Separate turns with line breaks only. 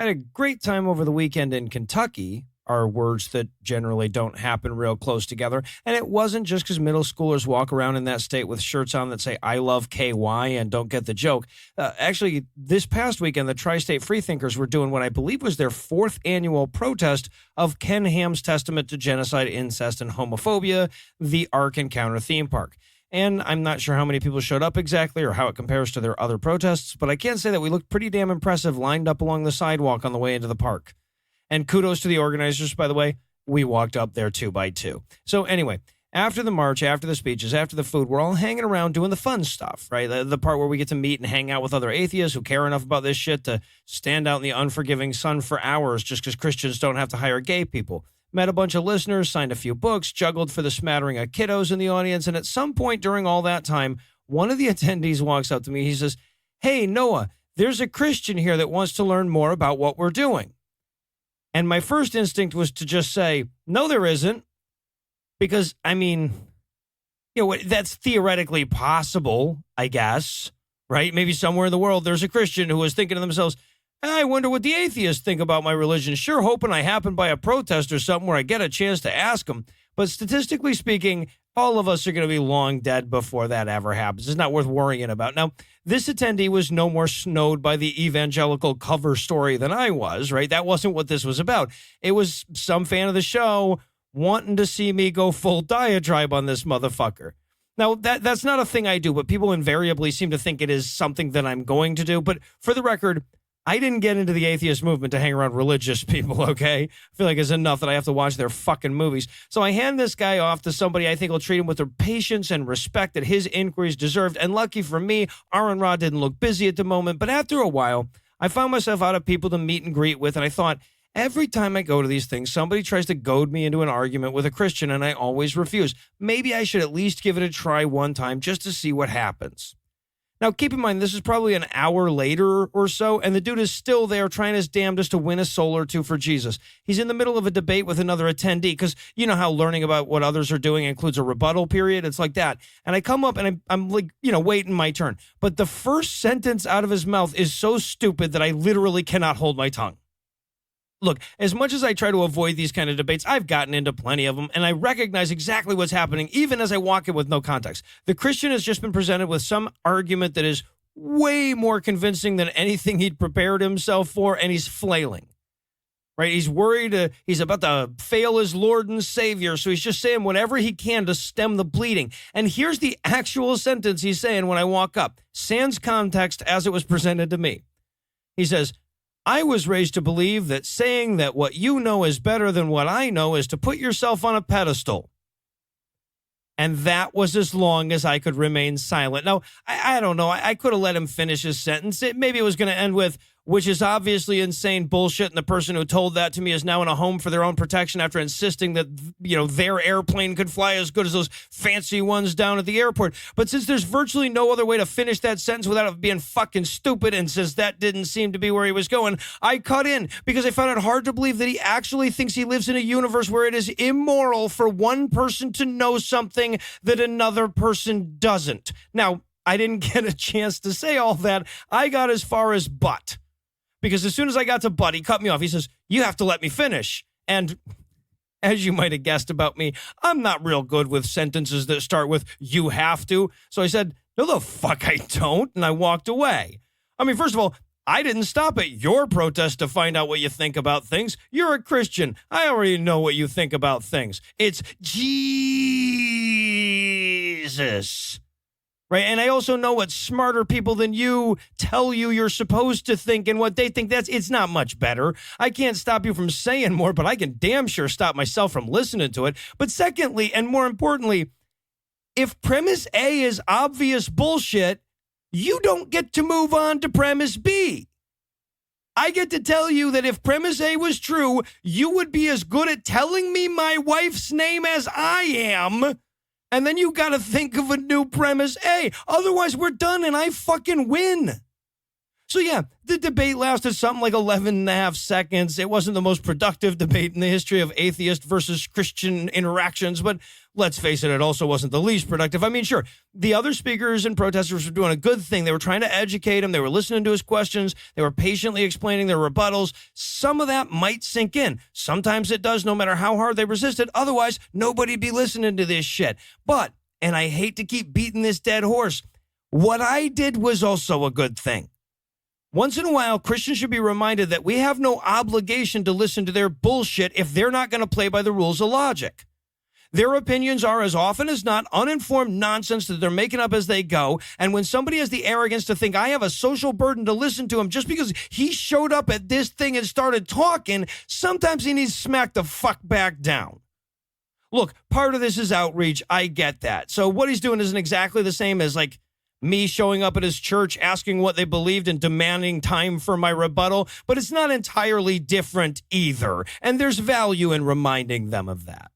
Had a great time over the weekend in Kentucky, are words that generally don't happen real close together. And it wasn't just because middle schoolers walk around in that state with shirts on that say, I love KY and don't get the joke. Actually, this past weekend, the Tri-State Freethinkers were doing what I believe was their 4th annual protest of Ken Ham's testament to genocide, incest, and homophobia, the Ark Encounter theme park. And I'm not sure how many people showed up exactly or how it compares to their other protests, but I can say that we looked pretty damn impressive lined up along the sidewalk on the way into the park. And kudos to the organizers, by the way. We walked up there 2 by 2. So anyway, after the march, after the speeches, after the food, we're all hanging around doing the fun stuff, right? The part where we get to meet and hang out with other atheists who care enough about this shit to stand out in the unforgiving sun for hours just because Christians don't have to hire gay people. Met a bunch of listeners, signed a few books, juggled for the smattering of kiddos in the audience, and at some point during all that time, one of the attendees walks up to me. He says, hey, Noah, there's a Christian here that wants to learn more about what we're doing. And my first instinct was to just say, no, there isn't. Because, I mean, you know, that's theoretically possible, I guess, right? Maybe somewhere in the world there's a Christian who is thinking to themselves, I wonder what the atheists think about my religion. Sure, hoping I happen by a protest or something where I get a chance to ask them. But statistically speaking, all of us are going to be long dead before that ever happens. It's not worth worrying about. Now, this attendee was no more snowed by the evangelical cover story than I was, right? That wasn't what this was about. It was some fan of the show wanting to see me go full diatribe on this motherfucker. Now, that's not a thing I do, but people invariably seem to think it is something that I'm going to do. But for the record, I didn't get into the atheist movement to hang around religious people, okay? I feel like it's enough that I have to watch their fucking movies. So I hand this guy off to somebody I think will treat him with the patience and respect that his inquiries deserved. And lucky for me, Aaron Ra didn't look busy at the moment. But after a while, I found myself out of people to meet and greet with. And I thought, every time I go to these things, somebody tries to goad me into an argument with a Christian, and I always refuse. Maybe I should at least give it a try one time just to see what happens. Now, keep in mind, this is probably an hour later or so, and the dude is still there trying his damnedest to win a soul or two for Jesus. He's in the middle of a debate with another attendee, because you know how learning about what others are doing includes a rebuttal period? It's like that. And I come up and I'm like, waiting my turn. But the first sentence out of his mouth is so stupid that I literally cannot hold my tongue. Look, as much as I try to avoid these kind of debates, I've gotten into plenty of them, and I recognize exactly what's happening, even as I walk in with no context. The Christian has just been presented with some argument that is way more convincing than anything he'd prepared himself for, and he's flailing, right? He's worried he's about to fail his Lord and Savior, so he's just saying whatever he can to stem the bleeding. And here's the actual sentence he's saying when I walk up, sans context as it was presented to me. He says, I was raised to believe that saying that what you know is better than what I know is to put yourself on a pedestal. And that was as long as I could remain silent. Now, I don't know. I could have let him finish his sentence. Maybe it was going to end with, which is obviously insane bullshit, and the person who told that to me is now in a home for their own protection after insisting that, their airplane could fly as good as those fancy ones down at the airport. But since there's virtually no other way to finish that sentence without it being fucking stupid, and since that didn't seem to be where he was going, I cut in because I found it hard to believe that he actually thinks he lives in a universe where it is immoral for one person to know something that another person doesn't. Now, I didn't get a chance to say all that. I got as far as but. Because as soon as I got to but, he cut me off. He says, you have to let me finish. And as you might have guessed about me, I'm not real good with sentences that start with, you have to. So I said, no, the fuck I don't. And I walked away. I mean, first of all, I didn't stop at your protest to find out what you think about things. You're a Christian. I already know what you think about things. It's Jesus. Right. And I also know what smarter people than you tell you you're supposed to think and what they think. It's not much better. I can't stop you from saying more, but I can damn sure stop myself from listening to it. But secondly, and more importantly, if premise A is obvious bullshit, you don't get to move on to premise B. I get to tell you that if premise A was true, you would be as good at telling me my wife's name as I am. And then you got to think of a new premise A. Otherwise, we're done and I fucking win. So yeah, the debate lasted something like 11 and a half seconds. It wasn't the most productive debate in the history of atheist versus Christian interactions, but let's face it, it also wasn't the least productive. I mean, sure, the other speakers and protesters were doing a good thing. They were trying to educate him. They were listening to his questions. They were patiently explaining their rebuttals. Some of that might sink in. Sometimes it does, no matter how hard they resisted. Otherwise, nobody'd be listening to this shit. But, and I hate to keep beating this dead horse, what I did was also a good thing. Once in a while, Christians should be reminded that we have no obligation to listen to their bullshit if they're not going to play by the rules of logic. Their opinions are, as often as not, uninformed nonsense that they're making up as they go. And when somebody has the arrogance to think I have a social burden to listen to him just because he showed up at this thing and started talking, sometimes he needs smacked the fuck back down. Look, part of this is outreach. I get that. So what he's doing isn't exactly the same as, like, me showing up at his church, asking what they believed and demanding time for my rebuttal, but it's not entirely different either. And there's value in reminding them of that.